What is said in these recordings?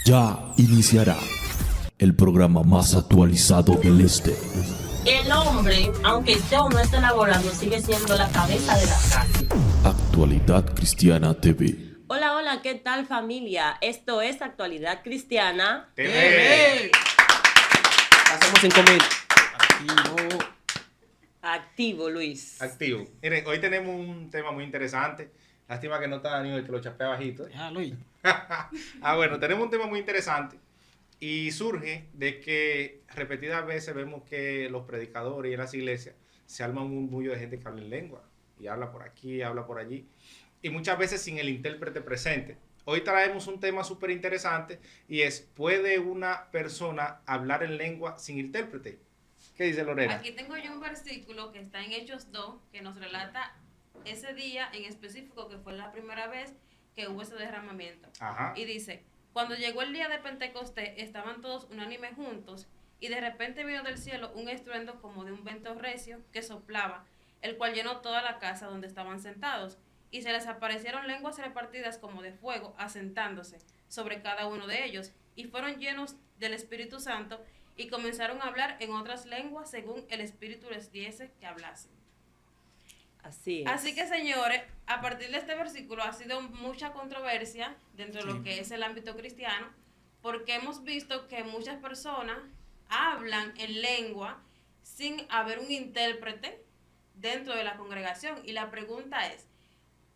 Ya iniciará el programa más actualizado del este. El hombre, aunque yo no esté laborando, sigue siendo la cabeza de la casa. Actualidad Cristiana TV. Hola, hola, ¿qué tal familia? Esto es Actualidad Cristiana TV. Hacemos 5,000. Activo, Luis. Activo. Miren, hoy tenemos un tema muy interesante. Lástima que no está Daniel, que lo chapea bajito. Luis. Bueno, tenemos un tema muy interesante y surge de que repetidas veces vemos que los predicadores y en las iglesias se arman un murmullo de gente que habla en lengua y habla por aquí, habla por allí y muchas veces sin el intérprete presente. Hoy traemos un tema súper interesante y es, ¿puede una persona hablar en lengua sin intérprete? ¿Qué dice Lorena? Aquí tengo yo un versículo que está en Hechos 2, que nos relata ese día en específico, que fue la primera vez que hubo ese derramamiento. Ajá. Y dice, cuando llegó el día de Pentecostés, estaban todos unánimes juntos, y de repente vino del cielo un estruendo como de un viento recio que soplaba, el cual llenó toda la casa donde estaban sentados, y se les aparecieron lenguas repartidas como de fuego, asentándose sobre cada uno de ellos, y fueron llenos del Espíritu Santo, y comenzaron a hablar en otras lenguas según el Espíritu les diese que hablasen. Así es. Así que, señores, a partir de este versículo ha sido mucha controversia dentro de lo que es el ámbito cristiano, porque hemos visto que muchas personas hablan en lengua sin haber un intérprete dentro de la congregación. Y la pregunta es,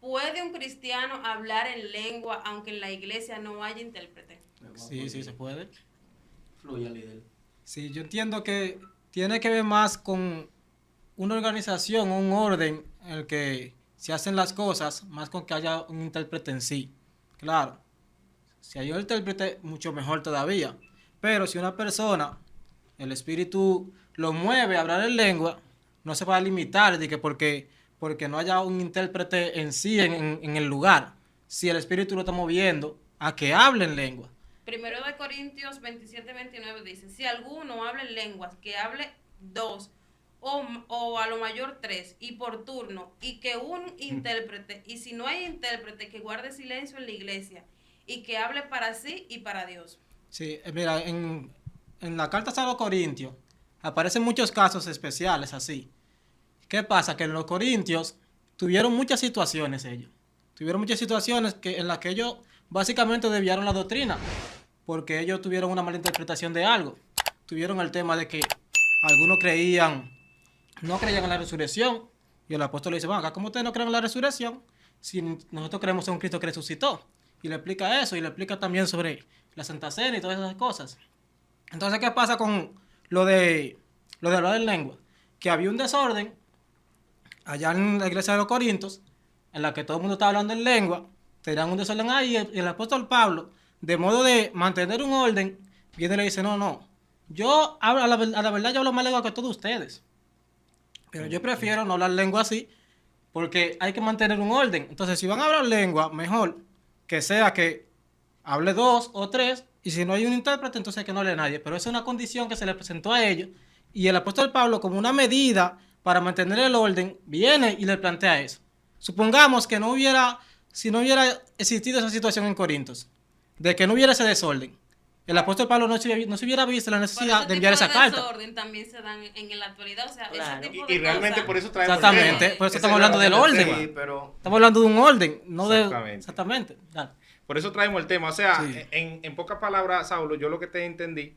¿puede un cristiano hablar en lengua aunque en la iglesia no haya intérprete? Sí, se puede. Fluye, líder. Sí, yo entiendo que tiene que ver más con una organización o un orden en el que se hacen las cosas, más con que haya un intérprete en sí. Claro, si hay un intérprete, mucho mejor todavía. Pero si una persona, el espíritu lo mueve a hablar en lengua, no se va a limitar de que porque no haya un intérprete en sí en el lugar. Si el espíritu lo está moviendo a que hable en lengua. Primero de Corintios 27-29 dice, si alguno habla en lenguas, que hable 2 o a lo mayor 3 y por turno, y que un intérprete, y si no hay intérprete, que guarde silencio en la iglesia y que hable para sí y para Dios. Sí, mira, en la carta a los Corintios aparecen muchos casos especiales así. ¿Qué pasa? Que en los Corintios tuvieron muchas situaciones ellos. Tuvieron muchas situaciones en las que ellos básicamente desviaron la doctrina, porque ellos tuvieron una mala interpretación de algo. Tuvieron el tema de que algunos no creían en la resurrección, y el apóstol le dice, bueno, acá como ustedes no creen en la resurrección, si nosotros creemos en un Cristo que resucitó, y le explica eso, y le explica también sobre la Santa Cena y todas esas cosas. Entonces, ¿qué pasa con lo de hablar en lengua? Que había un desorden allá en la iglesia de los Corintios, en la que todo el mundo estaba hablando en lengua, tenían un desorden ahí, y el apóstol Pablo, de modo de mantener un orden, viene y le dice, no, yo hablo, a la verdad yo hablo más lengua que todos ustedes, pero yo prefiero no hablar lengua así, porque hay que mantener un orden. Entonces, si van a hablar lengua, mejor que sea que hable 2 o 3, y si no hay un intérprete, entonces que no hable nadie. Pero esa es una condición que se le presentó a ellos, y el apóstol Pablo, como una medida para mantener el orden, viene y le plantea eso. Supongamos que si no hubiera existido esa situación en Corintios, de que no hubiera ese desorden, el apóstol Pablo no se hubiera visto la necesidad de enviar esa carta. Ese desorden también se dan en la actualidad, o sea, Claro. ese tipo de Y realmente cosas. por eso traemos Exactamente, el tema. por eso Ese estamos hablando del realmente orden. el tema. Sí, pero Estamos hablando de un orden, no de... Exactamente. Exactamente. Dale. Por eso traemos el tema. O sea, Sí. en pocas palabras, Saulo, yo lo que te entendí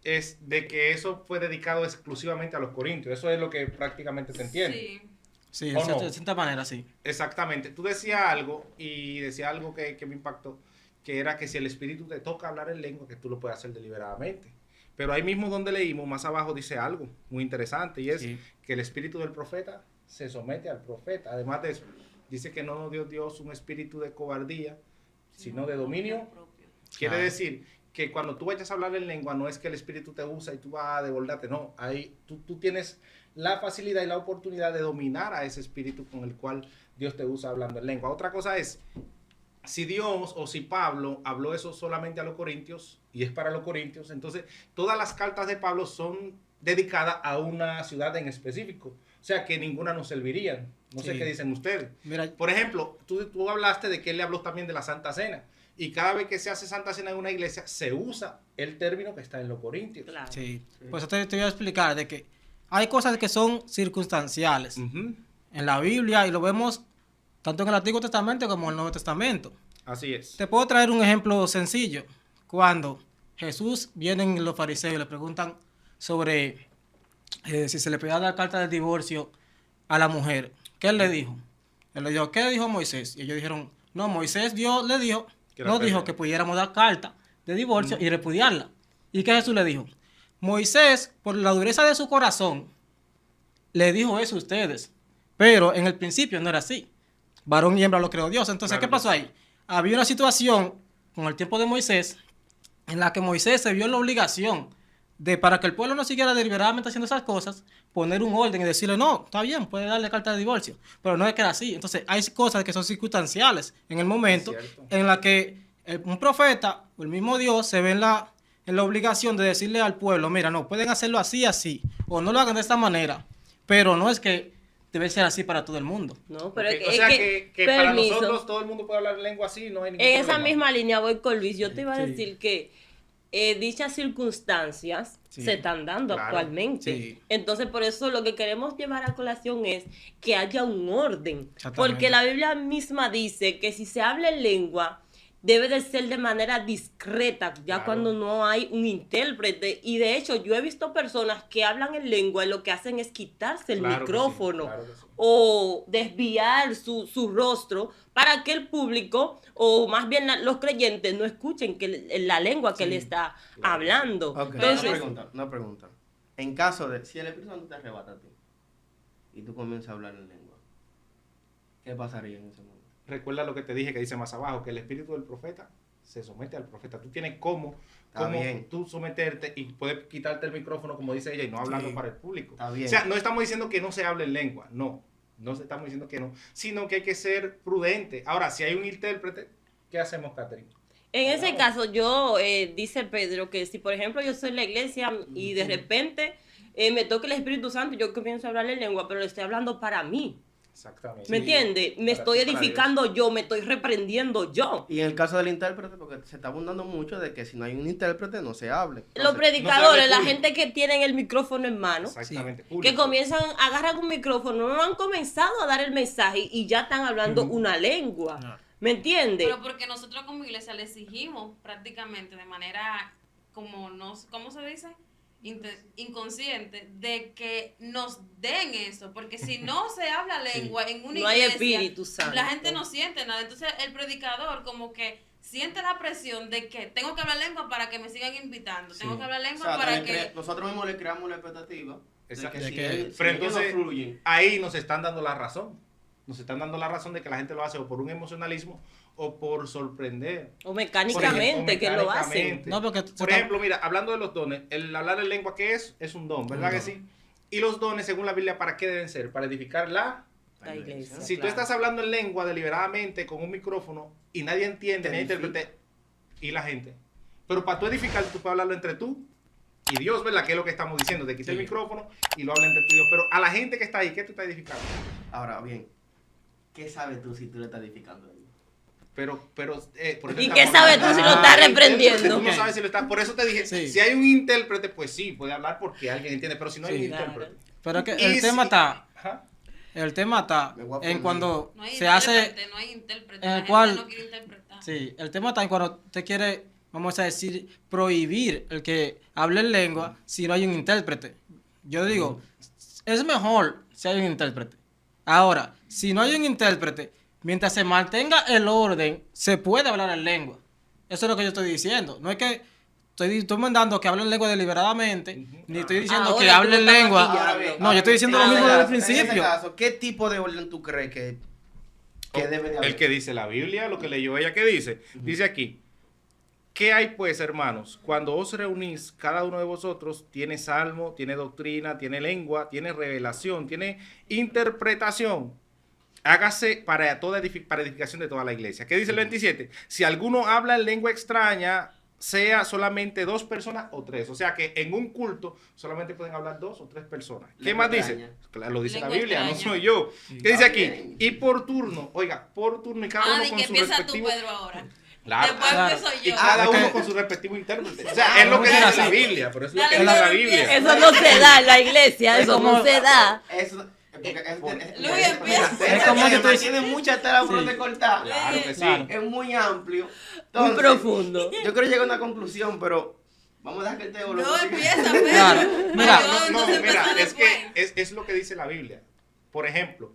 es de que eso fue dedicado exclusivamente a los corintios. Eso es lo que prácticamente se entiende. Sí. Sí, ¿O no? de cierta manera, sí. Exactamente. Tú decías algo que me impactó, que era que si el espíritu te toca hablar en lengua, que tú lo puedes hacer deliberadamente. Pero ahí mismo donde leímos, más abajo dice algo muy interesante, y es Sí. que el espíritu del profeta se somete al profeta. Además de eso, dice que no nos dio Dios un espíritu de cobardía, sino de dominio. Quiere Claro. decir que cuando tú vayas a hablar en lengua, no es que el espíritu te usa y tú vas a desbordarte, no. Ahí tú tienes la facilidad y la oportunidad de dominar a ese espíritu con el cual Dios te usa hablando en lengua. Otra cosa es, si Dios o si Pablo habló eso solamente a los corintios y es para los corintios, entonces todas las cartas de Pablo son dedicadas a una ciudad en específico. O sea que ninguna nos serviría. No sé Sí. qué dicen ustedes. Mira, Por ejemplo, tú hablaste de que él le habló también de la Santa Cena. Y cada vez que se hace Santa Cena en una iglesia, se usa el término que está en los Corintios. Claro. Sí. Pues te voy a explicar de que hay cosas que son circunstanciales Ujú. en la Biblia y lo vemos tanto en el Antiguo Testamento como en el Nuevo Testamento. Así es. Te puedo traer un ejemplo sencillo. Cuando Jesús vienen los fariseos y le preguntan sobre si se le podía dar carta de divorcio a la mujer, ¿qué él le dijo? Él le dijo, ¿qué le dijo Moisés? Y ellos dijeron, no, Moisés Dios le dijo, Que no la dijo perdone. que pudiéramos dar carta de divorcio y repudiarla. ¿Y qué Jesús le dijo? Moisés, por la dureza de su corazón, le dijo eso a ustedes. Pero en el principio no era así. Varón y hembra lo creó Dios. Entonces, Claro ¿qué que pasó sí. ahí? Había una situación con el tiempo de Moisés en la que Moisés se vio en la obligación de, para que el pueblo no siguiera deliberadamente haciendo esas cosas, poner un orden y decirle, no, está bien, puede darle carta de divorcio. Pero no es que era así. Entonces, hay cosas que son circunstanciales en el momento Es cierto. en la que un profeta o el mismo Dios se ve en la obligación de decirle al pueblo, mira, no, pueden hacerlo así, así, o no lo hagan de esta manera. Pero no es que debe ser así para todo el mundo. No, pero Ok, es o que, sea es que para permiso. nosotros todo el mundo puede hablar lengua así, no hay ningún En esa problema. misma línea voy con Luis. Yo te iba a Sí. decir que dichas circunstancias Sí. se están dando Claro. actualmente. Sí. Entonces, por eso lo que queremos llevar a colación es que haya un orden. Exactamente. Porque la Biblia misma dice que si se habla en lengua, debe de ser de manera discreta, ya Claro. cuando no hay un intérprete. Y de hecho, yo he visto personas que hablan en lengua y lo que hacen es quitarse el Claro que sí, micrófono claro que sí. o desviar su rostro para que el público, o más bien los creyentes, no escuchen la lengua que le está hablando. Ok, Entonces, una pregunta. En caso de, si el Espíritu Santo te arrebata a ti y tú comienzas a hablar en lengua, ¿qué pasaría en ese momento? Recuerda lo que te dije que dice más abajo, que el espíritu del profeta se somete al profeta. Tú tienes cómo Está bien. tú someterte y puedes quitarte el micrófono, como dice ella, y no hablando Sí. para el público. Está bien. O sea, no estamos diciendo que no se hable en lengua, no estamos diciendo que no, sino que hay que ser prudente. Ahora, si hay un intérprete, ¿qué hacemos, Catherine? en ese caso, dice Pedro, que si por ejemplo yo soy en la iglesia y de repente me toca el Espíritu Santo, yo comienzo a hablar en lengua, pero le estoy hablando para mí. Exactamente. ¿Me entiendes? Me Para estoy ti, para edificando yo, me estoy reprendiendo yo. Y en el caso del intérprete, porque se está abundando mucho de que si no hay un intérprete no se hable. Los Entonces, predicadores, la público. gente que tienen el micrófono en mano, Exactamente. que público. comienzan, agarran un micrófono, no han comenzado a dar el mensaje y ya están hablando una lengua. Ah. ¿Me entiendes? Pero porque nosotros como iglesia le exigimos prácticamente de manera, como nos, ¿cómo se dice? Inconsciente, de que nos den eso, porque si no se habla lengua en una No hay iglesia, Espíritu Santo. la gente no siente nada. Entonces el predicador como que siente la presión de que tengo que hablar lengua para que me sigan invitando, tengo que hablar o lengua sea, para le que... nosotros mismos le creamos la expectativa Exacto. de De que, que- si Pero ellos entonces, no fluyen. ahí nos están dando la razón. Nos están dando la razón de que la gente lo hace o por un emocionalismo o por sorprender. O mecánicamente, que lo hacen. mecánicamente. No, porque Por ejemplo, mira, hablando de los dones, el hablar en lengua, ¿qué es? Es un don, ¿verdad Un que don. sí? Y los dones, según la Biblia, ¿para qué deben ser? Para edificar la... La iglesia. Si tú claro. estás hablando en lengua deliberadamente con un micrófono y nadie entiende, Te nadie edifica. interprete, y la gente. Pero para tú edificar, tú puedes hablarlo entre tú y Dios, ¿verdad? Que es lo que estamos diciendo, de quitar el micrófono y lo habla entre tú y Dios. Pero a la gente que está ahí, ¿qué tú estás edificando? Ahora bien, ¿qué sabes tú si tú le estás edificando a ellos? Pero por eso ¿Y estamos qué sabes tú hablando- si lo estás Ah, reprendiendo? Tú no sabes si lo estás. Por eso te dije, Sí. si hay un intérprete, pues sí, puede hablar porque alguien entiende. Pero si no hay Sí. un intérprete. pero es que Y el tema si- está, Ajá. el tema está Me voy a en poner- cuando No hay se hace, intérprete, no hay intérprete, en la el gente cual- no quiere interpretar. sí, el tema está en cuando te quiere, vamos a decir, prohibir el que hable en lengua si no hay un intérprete. Yo digo, es mejor si hay un intérprete. Ahora, si no hay un intérprete, mientras se mantenga el orden, se puede hablar en lengua. Eso es lo que yo estoy diciendo. No es que estoy mandando que hablen lengua deliberadamente, ni estoy diciendo Ahora que tú hablen lo estás lengua. maquillando. No, yo estoy diciendo lo Ah, mismo ¿verdad? desde el En ese principio. caso, ¿qué tipo de orden tú crees que debe de haber? El que dice la Biblia, lo que leyó ella, ¿qué dice? Dice aquí, ¿qué hay pues, hermanos? Cuando os reunís, cada uno de vosotros tiene salmo, tiene doctrina, tiene lengua, tiene revelación, tiene interpretación. Hágase para para edificación de toda la iglesia. ¿Qué dice el 27? Si alguno habla en lengua extraña, sea solamente 2 personas o 3. O sea que en un culto solamente pueden hablar 2 o 3 personas. ¿Qué Lengua más dice? extraña. Claro, lo dice la Lengua Biblia, no extraña. soy yo. ¿Qué dice Está aquí? bien. Y por turno, oiga, por turno y cada uno Y con que su empieza tú, respectivo... Pedro, ahora. Claro. Después Claro. empiezo Y yo. cada Es que- uno con su respectivo intérprete. O sea, es lo que funciona dice la así. Biblia, pero es lo Dale, que dice la Luis, Biblia. Eso no se da en la iglesia, Es eso como- no se da. Eso, Luis, empieza. Es como que tú dices- tiene mucha tela por Sí. donde cortar. Claro que sí. Claro. Es muy amplio. Muy Entonces, profundo. Yo quiero llegar a una conclusión, pero vamos a dejar que el teólogo. No siga. empieza, Pedro. Claro. Mira. Yo, No, entonces mira, empezar es que después. es lo que dice la Biblia. Por ejemplo,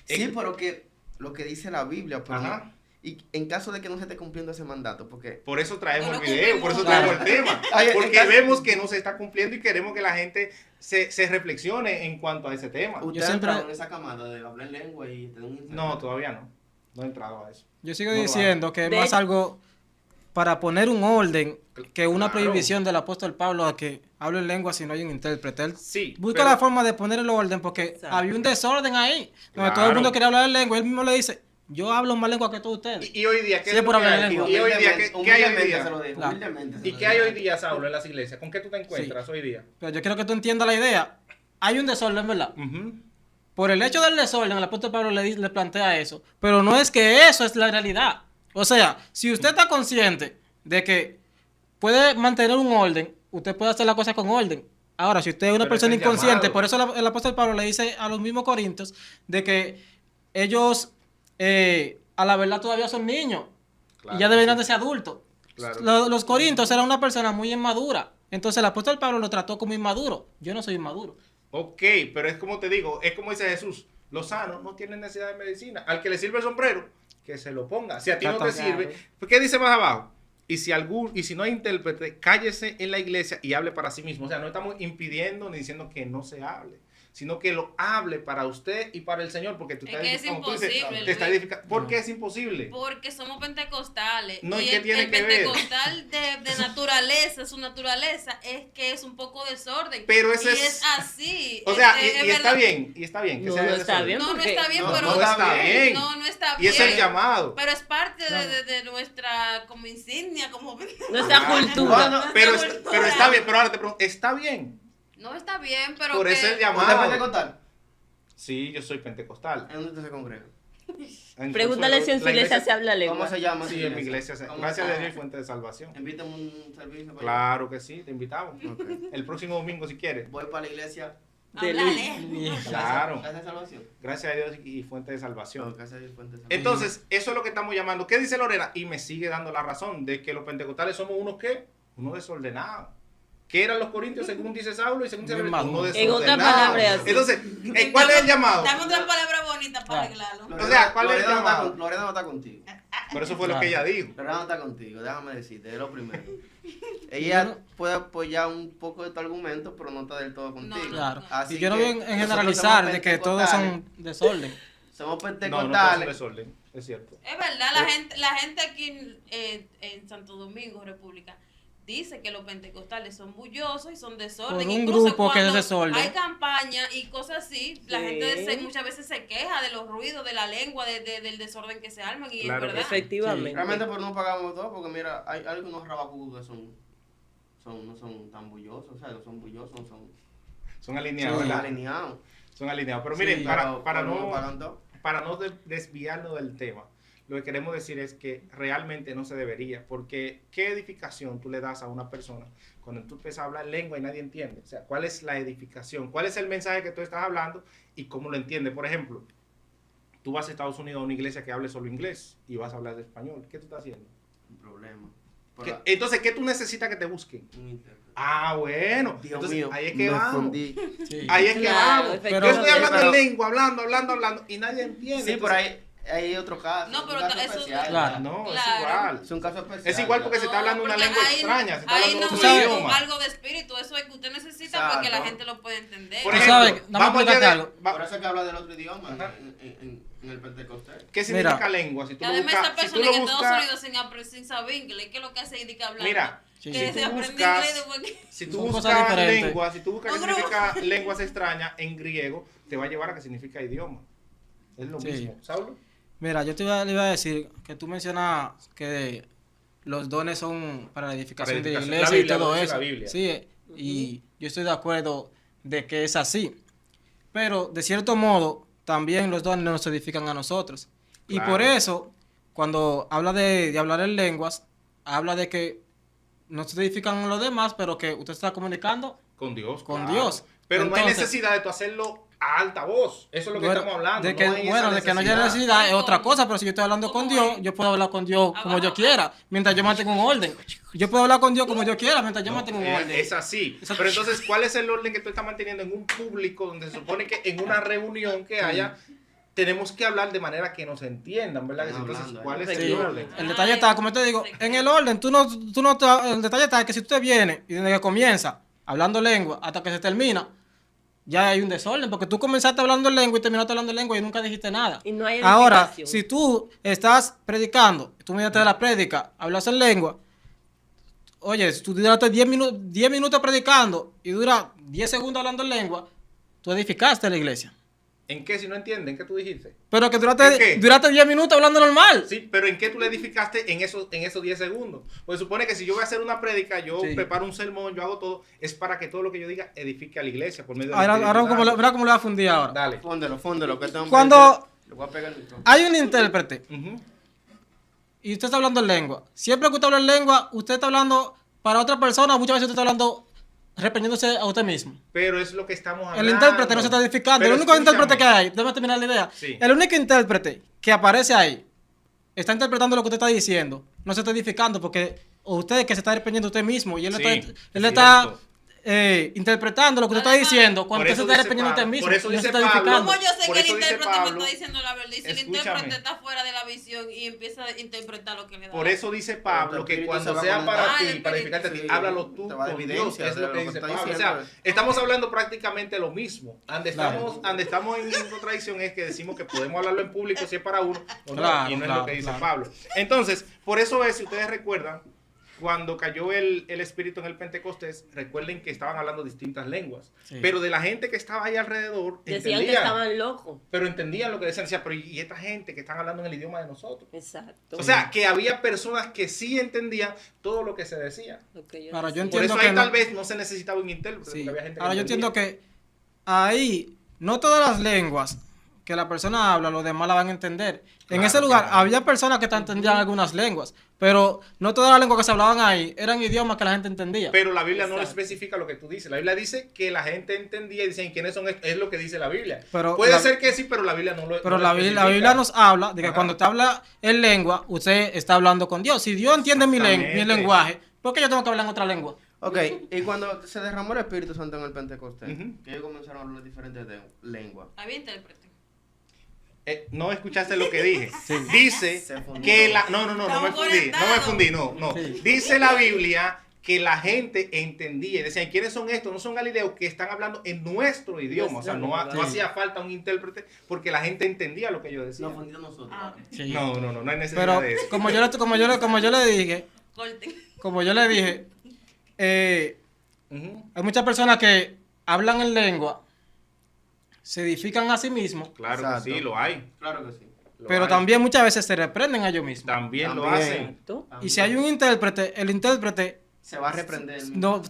Sí, pero que lo que dice la Biblia, pero Ajá. y en caso de que no se esté cumpliendo ese mandato, porque por eso traemos No lo el video, por eso cumplimos. traemos el tema. Ay, en Porque caso- vemos que no se está cumpliendo y queremos que la gente se reflexione en cuanto a ese tema. usted siempre- entra en esa camada de hablar lengua y tener un intérprete. No, todavía no. No he entrado a eso. Yo sigo No lo diciendo que es De- más algo para poner un orden que una Claro. prohibición del apóstol Pablo a que hable en lengua si no hay un intérprete. Él Sí. busca pero- la forma de poner el orden porque Exacto. había un desorden ahí, donde todo Claro. el mundo quería hablar en lengua. Él mismo le dice, yo hablo más lengua que todos ustedes. Y hoy día, ¿qué Sí, es lo por que hablar hay? en lengua. Y hoy día, ¿qué hay hoy Humildemente día? se lo digo, Claro. humildemente se ¿Y lo qué hay digo. hoy día, Saulo, en las iglesias? ¿Con qué tú te encuentras hoy día? Pero yo quiero que tú entiendas la idea. Hay un desorden, ¿verdad? Ujú. Por el hecho del desorden, el apóstol Pablo le plantea eso. Pero no es que eso es la realidad. O sea, si usted está consciente de que puede mantener un orden, usted puede hacer la cosa con orden. Ahora, si usted es una Pero persona es el inconsciente, llamado. por eso el apóstol Pablo le dice a los mismos corintios de que ellos a la verdad todavía son niños Claro y ya que deberían sí. de ser adultos. Claro. Los corintios eran una persona muy inmadura. Entonces el apóstol Pablo lo trató como inmaduro. Yo no soy inmaduro. Ok, pero es como te digo, es como dice Jesús, los sanos no tienen necesidad de medicina. Al que le sirve el sombrero, que se lo ponga. Si a ti no te Exacto. sirve, pues, ¿qué dice más abajo? Y si no hay intérprete, cállese en la iglesia y hable para sí mismo. O sea, no estamos impidiendo ni diciendo que no se hable, sino que lo hable para usted y para el Señor, porque tú Es estás que es como tú dices, imposible, te está Luis. edificando. ¿Por qué es imposible? Porque somos pentecostales. No, ¿y y qué tiene el que ver? pentecostal de naturaleza, su naturaleza es que es un poco desorden. Pero ese y es- es así. O sea, es y está verdad. bien, que No, sea no está desorden. bien. No, no porque- está bien, No, pero no está bien. No, no está Y bien. es el llamado. Pero es parte de nuestra como insignia, como Nuestra cultura. No, Pero, Nuestra pero cultura. está bien, pero ahora te pregunto, ¿está bien? No está bien, pero Por que eso el ¿Usted llamado. puede contar? Sí, yo soy pentecostal. ¿En dónde usted se congrega? Pregúntale si en su La iglesia se habla lengua. ¿Cómo se llama? Sí, su en mi iglesia. ¿Cómo Gracias se a llama? Dios y Fuente de Salvación. Invítame un servicio. para Claro que sí, te invitamos. allá. Ok. El próximo domingo si quieres. Voy para la iglesia. De háblale. Claro. Casa de salvación. Gracias a Dios y Fuente de Salvación. No, Casa de Fuente de Salvación. Entonces, eso es lo que estamos llamando. ¿Qué dice Lorena? Y me sigue dando la razón de que los pentecostales somos unos ¿qué? Unos desordenados. ¿Qué eran los corintios según dice Saulo y según dice Bien Pedro? Unos maduro. En otras desordenados. palabras, así. Entonces, ¿cuál es el llamado? Dame otra palabra bonita para Claro. arreglarlo. O sea, ¿cuál es el Lorena no está llamado? Lorena no está contigo. Por eso fue lo que ella dijo. Lorena no está contigo, déjame decirte, es lo primero. Ella puede apoyar un poco de tu argumento, pero no está del todo contigo. No, no. Claro. Así y yo no que voy en nosotros generalizar somos de que todos son desorden. Somos No, no es pentecostales. desorden, es cierto. Es verdad, la gente aquí en Santo Domingo, República, dice que los pentecostales son bullosos y son desorden. Por un Incluso grupo que es cuando desorden. hay campaña y cosas así, la Sí. gente muchas veces se queja de los ruidos, de la lengua, del desorden que se arman y Claro es que verdad. Efectivamente. Realmente por no pagamos todo, porque mira, hay algunos rabacudos que no son tan bullosos, o sea, no son bullosos, Son alineados, son ¿verdad? alineados. Son alineados. Pero Sí, miren, para Pero no pagan todo. desviarnos del tema, lo que queremos decir es que realmente no se debería, porque ¿qué edificación tú le das a una persona cuando tú empiezas a hablar lengua y nadie entiende? O sea, ¿cuál es la edificación? ¿Cuál es el mensaje que tú estás hablando y cómo lo entiende? Por ejemplo, tú vas a Estados Unidos a una iglesia que hable solo inglés y vas a hablar de español. ¿Qué tú estás haciendo? Un problema. Entonces, ¿qué tú necesitas que te busquen? Un intérprete. Ah, bueno. Dios Entonces, mío, ahí es que me vamos. fundí. Sí. Ahí es que Claro, vamos. efectivamente. Yo estoy hablando Pero- en lengua, hablando, y nadie entiende. Sí, pero Entonces, hay otro caso. No, es pero un caso eso- especial. Claro. no, Claro. es igual. Es un caso especial. Es igual porque se está hablando una porque lengua ahí- extraña, se está ahí hablando no otro ¿sabes? idioma. algo de espíritu, eso es que usted necesita para que la Exacto. gente lo pueda entender. Por Tú ejemplo, sabes, dame vamos explicarte a algo. Por eso es que habla del otro idioma Ajá. en el Pentecostés. ¿Qué significa Mira. lengua? Si tú Y lo además esta buscas, si tú persona lo en Estados buscas, Unidos sin saber inglés, ¿qué es lo que hace indica hablando? mira, Sí, que sí. se tú aprende buscas- inglés después que... si tú Son cosas buscas diferentes. lengua, si tú buscas qué No, pero- significa lenguas extrañas en griego, te va a llevar a que significa idioma. Es lo Sí. mismo. ¿Saulo? Mira, yo le iba a decir que tú mencionas que los dones son para la edificación de la edificación. iglesia La Biblia, y todo lo dice eso. la Biblia. Sí, y yo estoy de acuerdo de que es así. Pero de cierto modo, también los dones nos edifican a nosotros. Y Claro. por eso, cuando habla de hablar en lenguas, habla de que no se edifican los demás, pero que usted está comunicando Con Dios. con claro. Dios. Pero no hay Entonces, necesidad de tú hacerlo a alta voz. Eso es lo que bueno, estamos hablando. de que, no hay esa bueno, de que no haya necesidad es otra cosa, pero si yo estoy hablando con Dios, yo puedo hablar con Dios como yo quiera, mientras yo mantenga un orden. Yo puedo hablar con Dios como yo quiera, mientras yo mantenga un orden. Es así. Exacto. Pero entonces, ¿cuál es el orden que tú estás manteniendo en un público donde se supone que en una reunión que haya tenemos que hablar de manera que nos entiendan, ¿verdad? Entonces, ¿cuál es Sí. el orden? El detalle está, como te digo, en el orden, el detalle está que si usted viene y desde que comienza hablando lengua hasta que se termina, ya hay un desorden, porque tú comenzaste hablando lengua y terminaste hablando lengua y nunca dijiste nada. Y no hay Ahora, edificación. si tú estás predicando, tú mediante la prédica hablas en lengua, oye, si tú duraste 10 minutos predicando y dura 10 segundos hablando en lengua, tú edificaste la iglesia. ¿En qué? Si no entienden, ¿qué tú dijiste? Pero que ¿En qué? duraste 10 minutos hablando normal. Sí, pero ¿en qué tú le edificaste en esos 10 segundos? Pues supone que si yo voy a hacer una prédica, yo Sí. preparo un sermón, yo hago todo, es para que todo lo que yo diga edifique a la iglesia por medio de Ahora, verá cómo le va a fundir ahora. Dale. Fóndelo, que este hombre Cuando- le voy a pegar el micrófono. Hay un intérprete Ujú. y usted está hablando en lengua. Siempre que usted habla en lengua, usted está hablando para otra persona, muchas veces usted está hablando reprendiéndose a usted mismo. Pero es lo que estamos hablando. El intérprete no se está edificando. Pero El único escúchame. intérprete que hay, déjame terminar la idea. Sí. El único intérprete que aparece ahí está interpretando lo que usted está diciendo. No se está edificando porque usted que se está reprendiendo usted mismo y él, Sí, él es está cierto. interpretando lo que usted está Además, diciendo cuando por usted se eso está dice reprendiendo usted Pablo, mismo. por eso y no se dice está Pablo, edificando. ¿Cómo yo sé Por que el eso dice intérprete Pablo, me está diciendo la verdad? Y si el escúchame. intérprete está fuera de la visión y empieza a interpretar lo que le da. Por eso dice Pablo el que espíritu cuando se va sea con para el- Ah, ti, el para espíritu, edificarte a ti, sí. háblalo tú Te va a con evidencia Dios, es de lo lo que que dice está Pablo. O diciendo. sea, estamos hablando prácticamente lo mismo. Donde Claro. estamos en contradicción es que decimos que podemos hablarlo en público si es para uno o no, Claro, y no es claro, lo que dice claro. Pablo. Entonces, por eso es, si ustedes recuerdan, cuando cayó el Espíritu en el Pentecostés, recuerden que estaban hablando distintas lenguas. Sí. Pero de la gente que estaba ahí alrededor, Decían que entendían, estaban locos. pero entendían lo que decían. Decían, pero ¿y esta gente que están hablando en el idioma de nosotros? Exacto. O sea, que había personas que sí entendían todo lo que se decía. Lo que yo Ahora, yo decía. Por entiendo eso que ahí no- tal vez no se necesitaba un intérprete. Sí. Porque había gente Ahora yo entendía. entiendo que ahí no todas las lenguas que la persona habla, los demás la van a entender. En Claro, ese lugar claro. había personas que entendían algunas lenguas, pero no todas las lenguas que se hablaban ahí eran idiomas que la gente entendía. Pero la Biblia no Exacto. especifica lo que tú dices. La Biblia dice que la gente entendía y dicen quiénes son. Es lo que dice la Biblia. Pero Puede la- ser que sí, pero la Biblia no lo Pero no lo la especifica. Biblia nos habla de que Ajá. cuando usted habla en lengua, usted está hablando con Dios. Si Dios entiende mi Exactamente. lenguaje, ¿por qué yo tengo que hablar en otra lengua? Ok, y cuando se derramó el Espíritu Santo en el Pentecostés, Ujú. que ellos comenzaron a hablar diferentes lenguas. Había intérprete. No escuchaste lo que dije. Dice Se fundió. que la... No me Estamos fundí. No. Sí. Dice la Biblia que la gente entendía y decían, ¿quiénes son estos? No son galileos que están hablando en nuestro idioma. O sea, no Sí. hacía falta un intérprete porque la gente entendía lo que yo decía. Nos fundió nosotros. Ah, Sí. No hay necesidad Pero de eso. como yo le dije, corten. Ujú. hay muchas personas que hablan en lengua, se edifican a sí mismos, Claro Exacto. que sí, lo hay. Claro que sí. Lo pero hay. también muchas veces se reprenden a ellos mismos. También lo También. hacen. Exacto. Y si hay un intérprete, el intérprete Se va a reprender. lo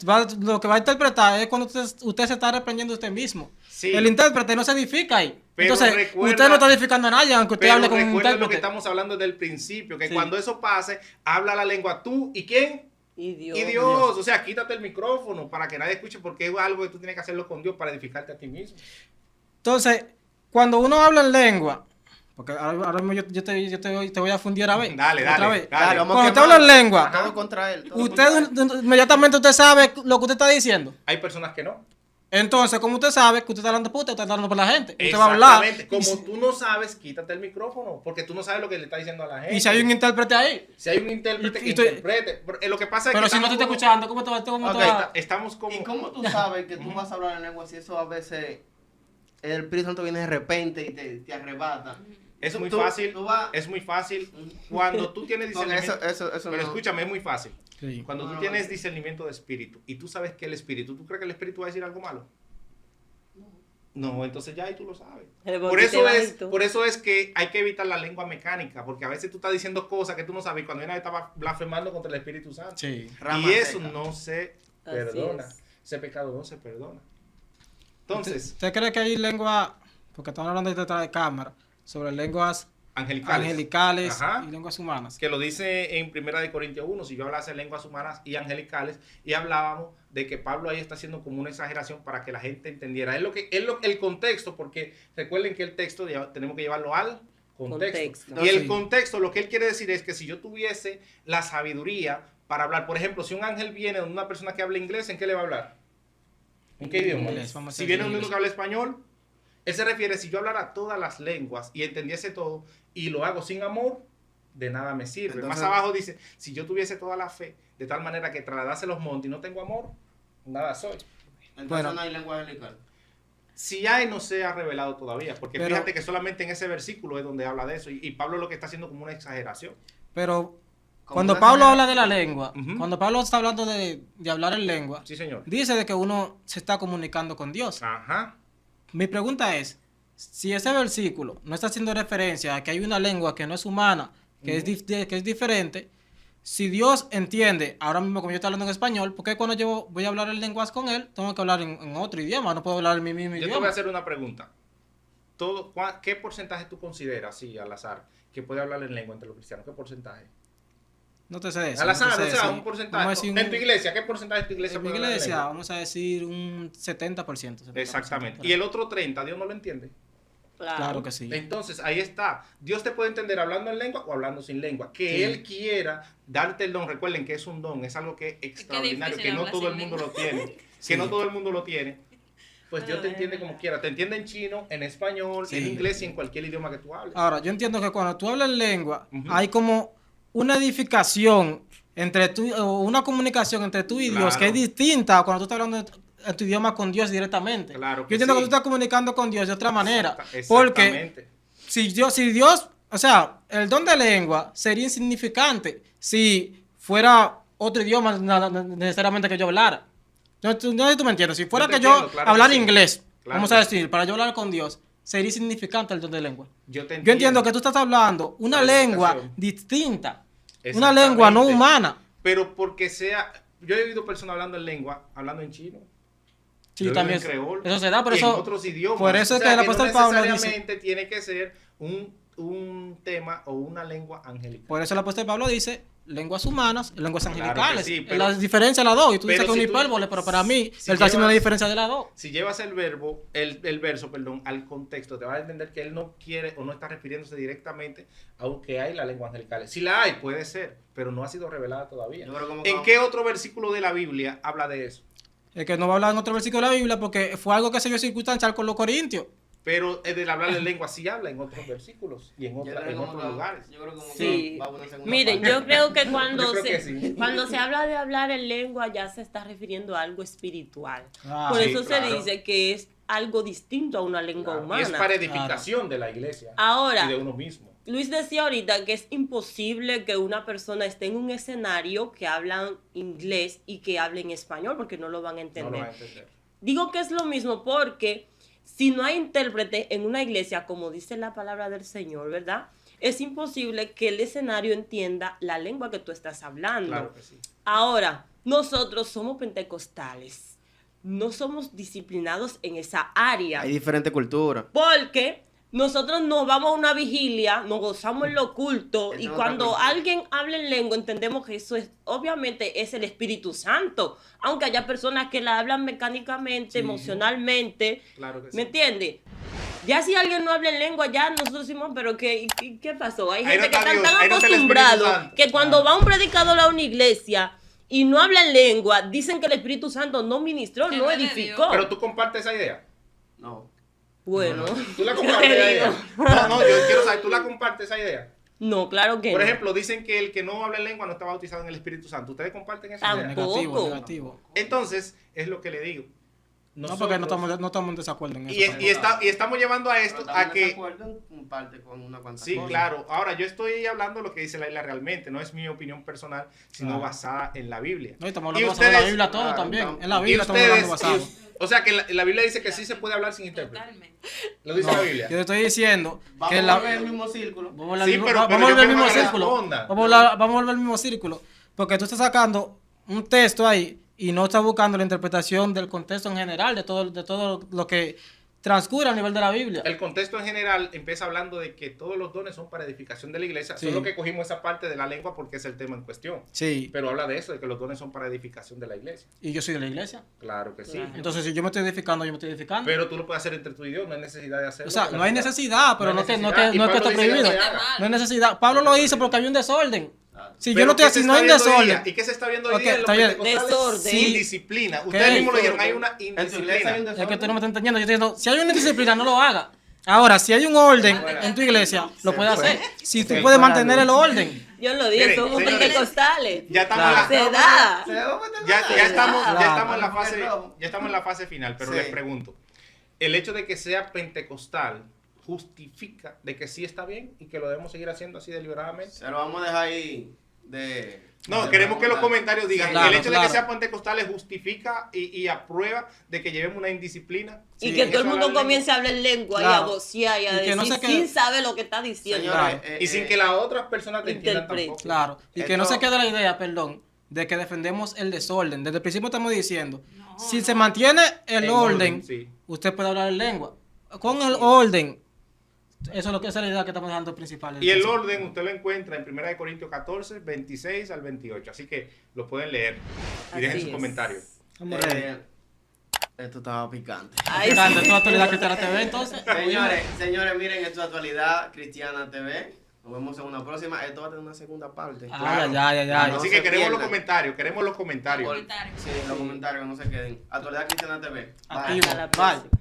que va a interpretar es cuando usted se está reprendiendo usted mismo. Sí. El intérprete no se edifica ahí. Pero Entonces, recuerda- usted no está edificando a nadie, aunque usted Pero hable con un recuerda lo intérprete. que estamos hablando desde el principio, que Sí. cuando eso pase, habla la lengua tú y quién. Y Dios. Y Dios. O sea, quítate el micrófono para que nadie escuche porque es algo que tú tienes que hacerlo con Dios para edificarte a ti mismo. Entonces, cuando uno habla en lengua, porque ahora mismo yo te voy a fundir a ver. Dale, otra dale, vez. dale. vamos Cuando a usted habla en quemar. lengua, Todo contra él. todo usted contra él. inmediatamente usted sabe lo que usted está diciendo. Hay personas que no. Entonces, como usted sabe que usted está hablando puta, usted está hablando por la gente. Usted va a hablar. Exactamente. Como tú no sabes, quítate el micrófono porque tú no sabes lo que le está diciendo a la gente. Y si hay un intérprete ahí. Si hay un intérprete Y que tú- interprete. Lo que pasa es Pero que si no te está estamos escuchando, ¿cómo te va como- a...? Ok, estamos como... ¿Y cómo tú sabes que tú vas a hablar en lengua si eso a veces el Espíritu Santo viene de repente y te arrebata? Es muy Tú- fácil. tú vas- Es muy fácil. Cuando tú tienes Con discernimiento... eso Pero no. escúchame, es muy fácil. Sí. Cuando tú No, tienes no. discernimiento de espíritu y tú sabes que el espíritu, ¿tú crees que el espíritu va a decir algo malo? No, entonces ya ahí tú lo sabes. El Por boquete eso, es, bajito. por eso es que hay que evitar la lengua mecánica, porque a veces tú estás diciendo cosas que tú no sabes y cuando viene estaba blasfemando contra el Espíritu Santo. Sí. Rama Y eso seca. no se Así perdona. es. Ese pecado no se perdona. Entonces, ¿Usted cree que hay lengua, porque estamos hablando detrás de cámara, sobre lenguas angelicales Ajá. y lenguas humanas. Que lo dice en 1 Corintios 1, si yo hablase lenguas humanas y angelicales, y hablábamos de que Pablo ahí está haciendo como una exageración para que la gente entendiera. El contexto, porque recuerden que el texto tenemos que llevarlo al contexto. Y el contexto, lo que él quiere decir es que si yo tuviese la sabiduría para hablar, por ejemplo, si un ángel viene de una persona que habla inglés, ¿en qué le va a hablar? ¿En qué idioma? Inglés, vamos a Si decir viene un inglés. niño que habla español, él se refiere, si yo hablara todas las lenguas y entendiese todo y lo hago sin amor, de nada me sirve. Entonces, más abajo dice, si yo tuviese toda la fe, de tal manera que trasladase los montes y no tengo amor, nada soy. Entonces Bueno. no hay lenguaje angelical. Si hay, no se ha revelado todavía, porque Pero- fíjate que solamente en ese versículo es donde habla de eso, y Pablo lo que está haciendo como una exageración. Pero Como cuando una Pablo exageración. habla de la lengua, Ujú. cuando Pablo está hablando de hablar en lengua, Sí, señor. dice de que uno se está comunicando con Dios. Ajá. Mi pregunta es, si ese versículo no está haciendo referencia a que hay una lengua que no es humana, que, que es diferente, si Dios entiende, ahora mismo como yo estoy hablando en español, ¿por qué cuando yo voy a hablar en lenguas con él, tengo que hablar en otro idioma? No puedo hablar en mi mismo Yo te voy idioma. a hacer una pregunta. ¿Qué porcentaje tú consideras, así al azar, que puede hablar en lengua entre los cristianos? ¿Qué porcentaje? No te sé decir. Al azar, no te sé o sea, decir. un porcentaje. Vamos a decir En tu iglesia, ¿qué porcentaje de tu iglesia en mi puede hablar en iglesia, lengua? vamos a decir un 70%. 70%. Exactamente. Y el otro 30, Dios no lo entiende. Claro que sí. Entonces, ahí está. Dios te puede entender hablando en lengua o hablando sin lengua. Que Sí. Él quiera darte el don. Recuerden que es un don, es algo que es extraordinario, que difícil no hablar todo el sin mundo lo lengua. tiene. Sí. Que no todo el mundo lo tiene. Pues Dios Pero te es entiende verdad. como quiera. Te entiende en chino, en español, Sí. en inglés y en cualquier idioma que tú hables. Ahora, yo entiendo que cuando tú hablas lengua, Ujú. hay como una edificación entre tú, o una comunicación entre tú y Dios Claro. que es distinta a cuando tú estás hablando en tu idioma con Dios directamente. Claro Yo que entiendo sí. que tú estás comunicando con Dios de otra manera. Exactamente. Porque si Dios, o sea, el don de lengua sería insignificante si fuera otro idioma necesariamente que yo hablara. No sé tú me entiendes. Si fuera Yo te que yo entiendo, claro hablara que sí. inglés, Claro vamos que a sí. decir, para yo hablar con Dios, sería insignificante el don de lengua. Yo te Yo entiendo que tú estás hablando una La lengua educación. distinta, una Exactamente. lengua no humana. Pero porque sea... Yo he oído personas hablando en lengua, hablando en chino. Sí, Yo también. en creol, Eso se da, pero y eso. en otros idiomas. por eso es O sea, que el apóstol Pablo no dice. necesariamente tiene que ser un tema o una lengua angelical. Por eso el apóstol Pablo dice lenguas humanas y lenguas Claro que angelicales. sí, pero- La diferencia de las dos. Y tú dices pero que es si una tú- hipérbole, pero para mí, si él está haciendo llevas- la diferencia de las dos. Si llevas el verso, al contexto, te vas a entender que él no quiere o no está refiriéndose directamente a que hay la lengua angelical. Si la hay, puede ser, pero no ha sido revelada todavía. Yo creo como ¿En qué otro versículo de la Biblia habla de eso? Es que no va a hablar en otro versículo de la Biblia porque fue algo que se vio circunstancial con los corintios. Pero el del hablar en lengua sí habla en otros versículos y en, Yo creo en como otros que- lugares. Yo creo como Sí. que va a una segunda Miren, parte. yo creo que cuando, Yo creo se, que sí. cuando se habla de hablar en lengua ya se está refiriendo a algo espiritual. Ah, Por sí, eso claro. se dice que es algo distinto a una lengua Claro, y humana. es para edificación de la iglesia Ahora, y de uno mismo. Luis decía ahorita que es imposible que una persona esté en un escenario que hablan inglés y que hablen español porque no lo van a No entender. lo va a entender. Digo que es lo mismo porque si no hay intérprete en una iglesia, como dice la palabra del Señor, ¿verdad? Es imposible que el escenario entienda la lengua que tú estás hablando. Claro que sí. Ahora, nosotros somos pentecostales. No somos disciplinados en esa área. Hay diferentes culturas. Porque nosotros nos vamos a una vigilia, nos gozamos en lo oculto Esa y es otra cuando cultura. alguien habla en lengua entendemos que eso es, obviamente es el Espíritu Santo, aunque haya personas que la hablan mecánicamente, emocionalmente, Claro que sí. ¿me entiendes? Ya si alguien no habla en lengua, ya nosotros decimos, pero ¿qué pasó? Hay Ahí gente no que está están Dios, tan ahí no está el Espíritu acostumbrados Santo. que cuando va un predicador a una iglesia y no habla en lengua, dicen que el Espíritu Santo no ministró, Que no no es de edificó. Pero tú compartes esa idea. No. Bueno, Tú la ¿qué compartes te esa digo? idea. No, yo quiero saber, tú la compartes esa idea. No, claro que Por no. ejemplo, dicen que el que no habla en lengua no está bautizado en el Espíritu Santo. ¿Ustedes comparten esa idea? Tampoco. negativo, negativo. Entonces, es lo que le digo. No, porque no estamos en desacuerdo en eso. Y estamos llevando a esto Pero a estamos de que... acuerdo en parte con una cuanta Sí, cosa. claro. Ahora, yo estoy hablando lo que dice la Biblia realmente. No es mi opinión personal, sino Claro. basada en la Biblia. No, y estamos Y hablando basado en la ustedes- Biblia todo claro, también. estamos- En la Y Biblia estamos hablando ustedes... basado. O sea, que la Biblia dice que sí se puede hablar sin intérprete. Totalmente. Lo dice la Biblia. Yo te estoy diciendo Vamos que a la... volver al mismo círculo. Vamos al Sí, mismo, pero vamos yo a volver al quiero mismo que círculo. responda. Vamos a volver al mismo círculo. Porque tú estás sacando un texto ahí y no estás buscando la interpretación del contexto en general, de todo lo que transcurre a nivel de la Biblia. El contexto en general empieza hablando de que todos los dones son para edificación de la iglesia. Sí. Solo que cogimos esa parte de la lengua porque es el tema en cuestión. Sí, Pero habla de eso, de que los dones son para edificación de la iglesia. y yo soy de la iglesia. Claro que sí. Entonces, si yo me estoy edificando, yo me estoy edificando. Pero tú lo puedes hacer entre tú y Dios, no hay necesidad de hacerlo. O sea, porque no hay la- necesidad, pero No no, hay que, no, necesidad. que, Y no es que Pablo esté dice que prohibido. no se haga. No hay necesidad. Pablo lo hizo porque había un desorden. Si yo Pero no estoy ¿qué se así, no hay un está viendo hoy desorden. día? ¿Y qué se está viendo hoy Ok, día en los está bien. pentecostales? Desorden. Indisciplina. Ustedes mismos lo dijeron, hay una En tu iglesia hay un indisciplina. Es que tú no me estás entendiendo. Yo estoy diciendo, si hay una disciplina, no lo haga. Ahora, si hay un orden en tu iglesia, lo puedes hacer. Si tú Se puedes fue la mantener luz. el orden. Yo lo dije, Miren, somos señores, pentecostales. Ya estamos Claro. en la- Se da. ya estamos Claro. en la fase, ya estamos en la fase final, pero Sí. les pregunto, el hecho de que sea pentecostal justifica de que sí está bien y que lo debemos seguir haciendo así deliberadamente. Se lo vamos a dejar ahí de... No, de queremos que los pregunta. comentarios digan, Claro, el hecho de claro. que sea pentecostal justifica y aprueba de que llevemos una indisciplina. Y Sí, que todo el eso mundo a la comience a hablar lengua y Claro. a vocear y a Y que no decir se quede- sin saber lo que está diciendo. Señores, Claro. y sin que las otras personas te entiendan Interprete. tampoco. Claro. Y que no Esto- se quede la idea, perdón, de que defendemos el desorden. Desde el principio estamos diciendo, No, si no. se mantiene el En orden, sí. usted puede hablar en lengua. Con el orden, eso es lo que esa es la idea que estamos dejando principal. Y el orden usted lo encuentra en 1 Corintios 14, 26 al 28. Así que lo pueden leer y dejen Así sus es. comentarios. Vamos a ver. Esto estaba picante. Ay, Grande, sí. toda Actualidad Cristiana TV, entonces. Señores, miren, esto es Actualidad Cristiana TV. Nos vemos en una próxima. Esto va a tener una segunda parte. Ay, ay, ay, ay. No Así se que queremos los pierdan. comentarios, queremos los comentarios. Comentarios. Sí, los comentarios que no se queden. Actualidad Cristiana TV. Bye. Activo. Hasta la Bye. próxima.